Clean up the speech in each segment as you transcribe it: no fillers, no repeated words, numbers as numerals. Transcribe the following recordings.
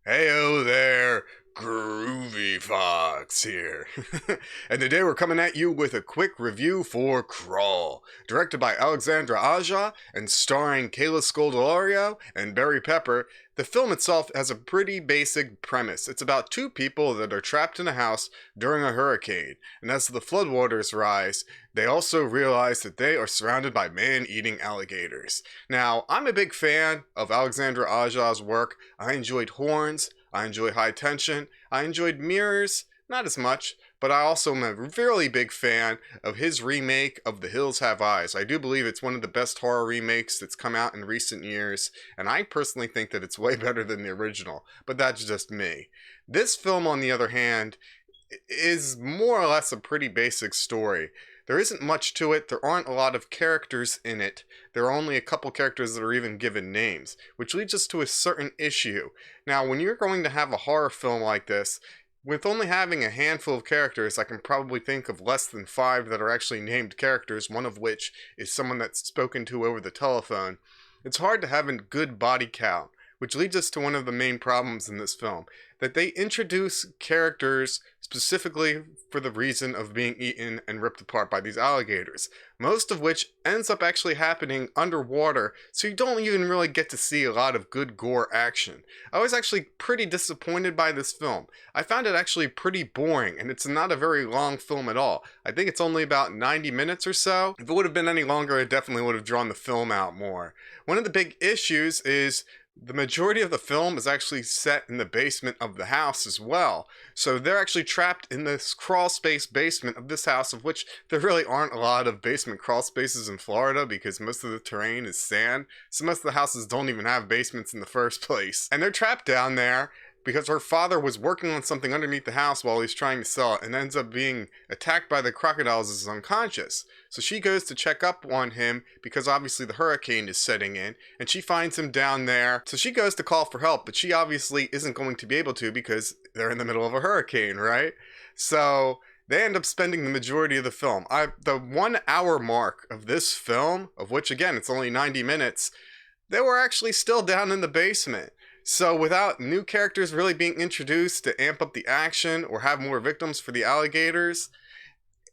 Heyo there, Groovy Fox here. And today we're coming at you with a quick review for Crawl, directed by Alexandre Aja and starring Kayla Scodelario and Barry Pepper. The film itself has a pretty basic premise. It's about two people that are trapped in a house during a hurricane, and as the floodwaters rise, they also realize that they are surrounded by man-eating alligators. Now, I'm a big fan of Alexandre Aja's work. I enjoyed Horns, I enjoyed High Tension, I enjoyed Mirrors, not as much, but I also am a really big fan of his remake of The Hills Have Eyes. I do believe it's one of the best horror remakes that's come out in recent years, and I personally think that it's way better than the original, but that's just me. This film, on the other hand, is more or less a pretty basic story. There isn't much to it, there aren't a lot of characters in it, there are only a couple characters that are even given names, which leads us to a certain issue. Now, when you're going to have a horror film like this, with only having a handful of characters, I can probably think of less than 5 that are actually named characters, one of which is someone that's spoken to over the telephone. It's hard to have a good body count, which leads us to one of the main problems in this film, that they introduce characters specifically for the reason of being eaten and ripped apart by these alligators, most of which ends up actually happening underwater, so you don't even really get to see a lot of good gore action. I was actually pretty disappointed by this film. I found it actually pretty boring, and it's not a very long film at all. I think it's only about 90 minutes or so. If it would have been any longer, it definitely would have drawn the film out more. One of the big issues is the majority of the film is actually set in the basement of the house as well. So they're actually trapped in this crawl space basement of this house, of which there really aren't a lot of basement crawl spaces in Florida because most of the terrain is sand. So most of the houses don't even have basements in the first place. And they're trapped down there because her father was working on something underneath the house while he's trying to sell it and ends up being attacked by the crocodiles as unconscious. So she goes to check up on him because obviously the hurricane is setting in, and she finds him down there. So she goes to call for help, but she obviously isn't going to be able to because they're in the middle of a hurricane, right? So they end up spending the majority of the film. The 1 hour mark of this film, of which again it's only 90 minutes, they were actually still down in the basement. So without new characters really being introduced to amp up the action or have more victims for the alligators,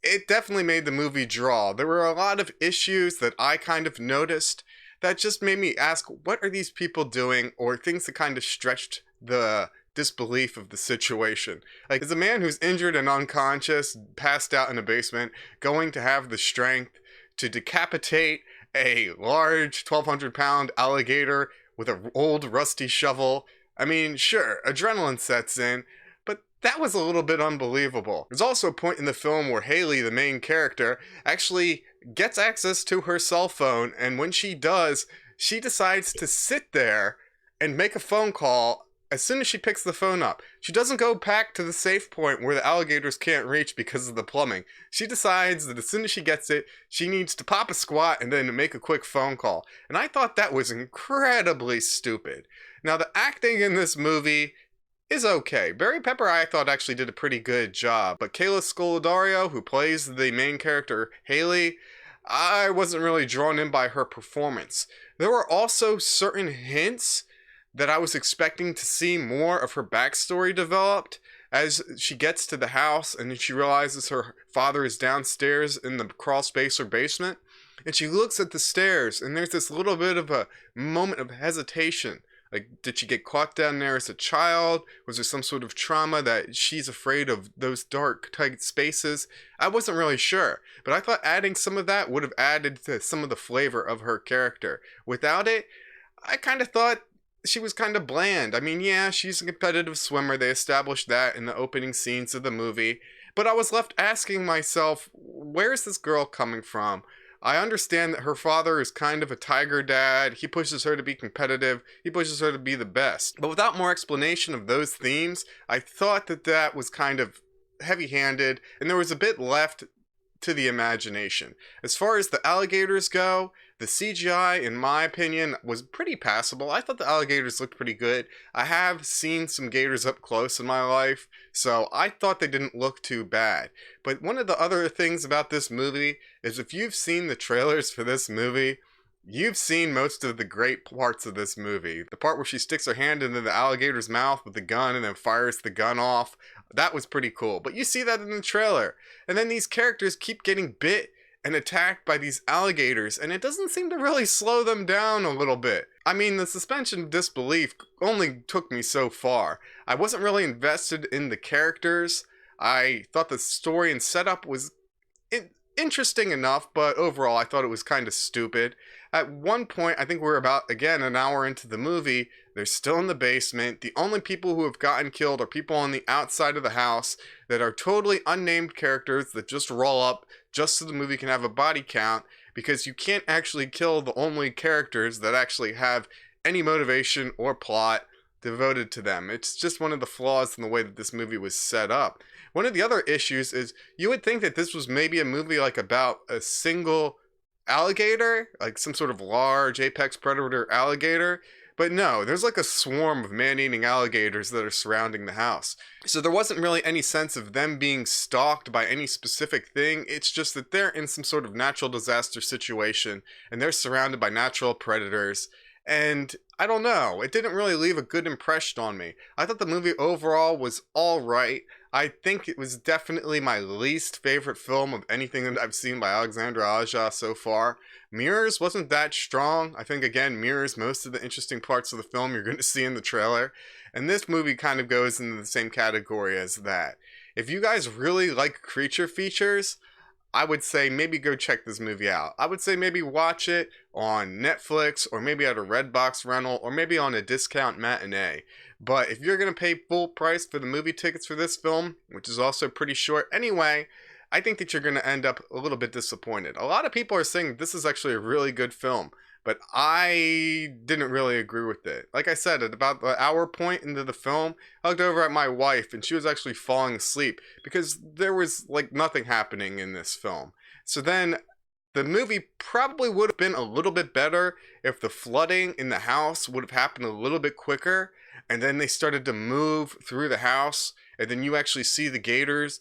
it definitely made the movie draw. There were a lot of issues that I kind of noticed that just made me ask, what are these people doing? Or things that kind of stretched the disbelief of the situation. Like, is a man who's injured and unconscious, passed out in a basement, going to have the strength to decapitate a large 1,200-pound alligator with an old rusty shovel? I mean, sure, adrenaline sets in, but that was a little bit unbelievable. There's also a point in the film where Haley, the main character, actually gets access to her cell phone, and when she does, she decides to sit there and make a phone call as soon as she picks the phone up. She doesn't go back to the safe point where the alligators can't reach because of the plumbing. She decides that as soon as she gets it, she needs to pop a squat and then make a quick phone call. And I thought that was incredibly stupid. Now, the acting in this movie is okay. Barry Pepper, I thought, actually did a pretty good job. But Kayla Scodelario, who plays the main character, Haley, I wasn't really drawn in by her performance. There were also certain hints that I was expecting to see more of her backstory developed as she gets to the house and she realizes her father is downstairs in the crawl space or basement, and she looks at the stairs and there's this little bit of a moment of hesitation. Like, did she get caught down there as a child? Was there some sort of trauma that she's afraid of those dark, tight spaces? I wasn't really sure, but I thought adding some of that would have added to some of the flavor of her character. Without it, I kind of thought she was kind of bland. I mean, yeah, she's a competitive swimmer. They established that in the opening scenes of the movie. But I was left asking myself, where's this girl coming from? I understand that her father is kind of a tiger dad. He pushes her to be competitive. He pushes her to be the best. But without more explanation of those themes, I thought that that was kind of heavy-handed, and there was a bit left to the imagination. As far as the alligators go, the CGI, in my opinion, was pretty passable. I thought the alligators looked pretty good. I have seen some gators up close in my life, so I thought they didn't look too bad. But one of the other things about this movie is if you've seen the trailers for this movie, You've seen most of the great parts of this movie. The part where she sticks her hand into the alligator's mouth with the gun and then fires the gun off. That was pretty cool. But you see that in the trailer. And then these characters keep getting bit and attacked by these alligators, and it doesn't seem to really slow them down a little bit. I mean, the suspension of disbelief only took me so far. I wasn't really invested in the characters. I thought the story and setup was interesting enough, but overall I thought it was kind of stupid. At one point, I think we're about, again, an hour into the movie, they're still in the basement. The only people who have gotten killed are people on the outside of the house that are totally unnamed characters that just roll up just so the movie can have a body count, because you can't actually kill the only characters that actually have any motivation or plot devoted to them. It's just one of the flaws in the way that this movie was set up. One of the other issues is you would think that this was maybe a movie like about a single alligator, like some sort of large apex predator alligator. But no, there's like a swarm of man-eating alligators that are surrounding the house. So there wasn't really any sense of them being stalked by any specific thing. It's just that they're in some sort of natural disaster situation and they're surrounded by natural predators. And I don't know, it didn't really leave a good impression on me. I thought the movie overall was alright. I think it was definitely my least favorite film of anything that I've seen by Alexandre Aja so far. Mirrors wasn't that strong. I think, again, mirrors most of the interesting parts of the film you're going to see in the trailer. And this movie kind of goes into the same category as that. If you guys really like creature features, I would say maybe go check this movie out. I would say maybe watch it on Netflix, or maybe at a Redbox rental, or maybe on a discount matinee. But if you're going to pay full price for the movie tickets for this film, which is also pretty short anyway, I think that you're going to end up a little bit disappointed. A lot of people are saying this is actually a really good film, but I didn't really agree with it. Like I said, at about the hour point into the film, I looked over at my wife and she was actually falling asleep because there was like nothing happening in this film. So then the movie probably would have been a little bit better if the flooding in the house would have happened a little bit quicker, and then they started to move through the house, and then you actually see the gators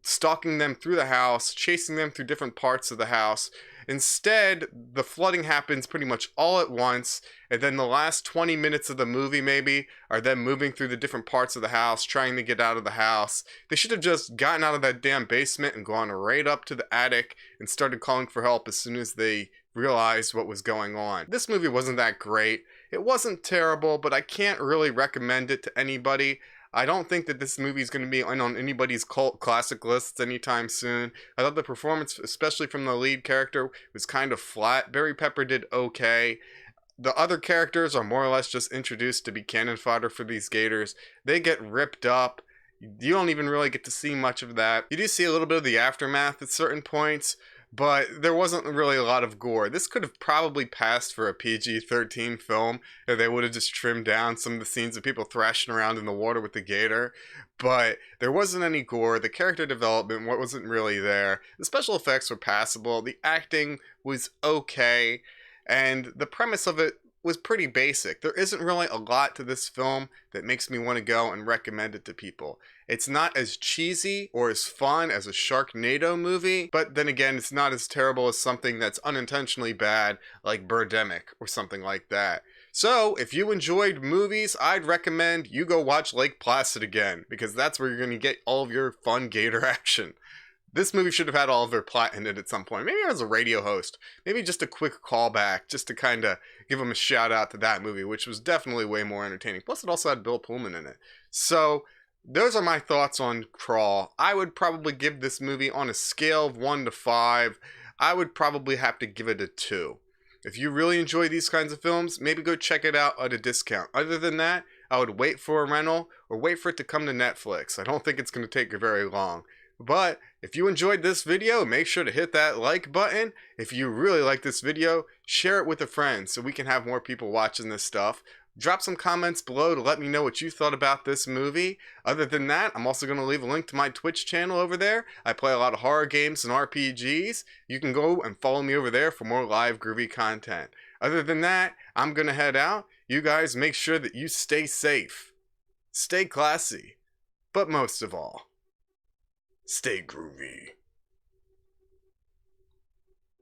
stalking them through the house, chasing them through different parts of the house. Instead, the flooding happens pretty much all at once, and then the last 20 minutes of the movie maybe are them moving through the different parts of the house, trying to get out of the house. They should have just gotten out of that damn basement and gone right up to the attic and started calling for help as soon as they realized what was going on. This movie wasn't that great. It wasn't terrible, but I can't really recommend it to anybody. I don't think that this movie is going to be on anybody's cult classic lists anytime soon. I thought the performance, especially from the lead character, was kind of flat. Barry Pepper did okay. The other characters are more or less just introduced to be cannon fodder for these gators. They get ripped up. You don't even really get to see much of that. You do see a little bit of the aftermath at certain points, but there wasn't really a lot of gore. This could have probably passed for a PG-13 film if they would have just trimmed down some of the scenes of people thrashing around in the water with the gator. But there wasn't any gore. The character development wasn't really there. The special effects were passable. The acting was okay. And the premise of it was pretty basic. There isn't really a lot to this film that makes me want to go and recommend it to people. It's not as cheesy or as fun as a Sharknado movie, but then again, it's not as terrible as something that's unintentionally bad like Birdemic or something like that. So, if you enjoyed movies, I'd recommend you go watch Lake Placid again, because that's where you're going to get all of your fun gator action. This movie should have had all of their plot in it at some point. Maybe as a radio host. Maybe just a quick callback, just to kind of give them a shout out to that movie, which was definitely way more entertaining. Plus, it also had Bill Pullman in it. So, those are my thoughts on Crawl. I would probably give this movie on a scale of 1 to 5. I would probably have to give it a 2. If you really enjoy these kinds of films, maybe go check it out at a discount. Other than that, I would wait for a rental or wait for it to come to Netflix. I don't think it's going to take very long. But if you enjoyed this video, make sure to hit that like button. If you really like this video, share it with a friend so we can have more people watching this stuff. Drop some comments below to let me know what you thought about this movie. Other than that, I'm also going to leave a link to my Twitch channel over there. I play a lot of horror games and RPGs. You can go and follow me over there for more live groovy content. Other than that, I'm going to head out. You guys make sure that you stay safe, stay classy, but most of all, stay groovy.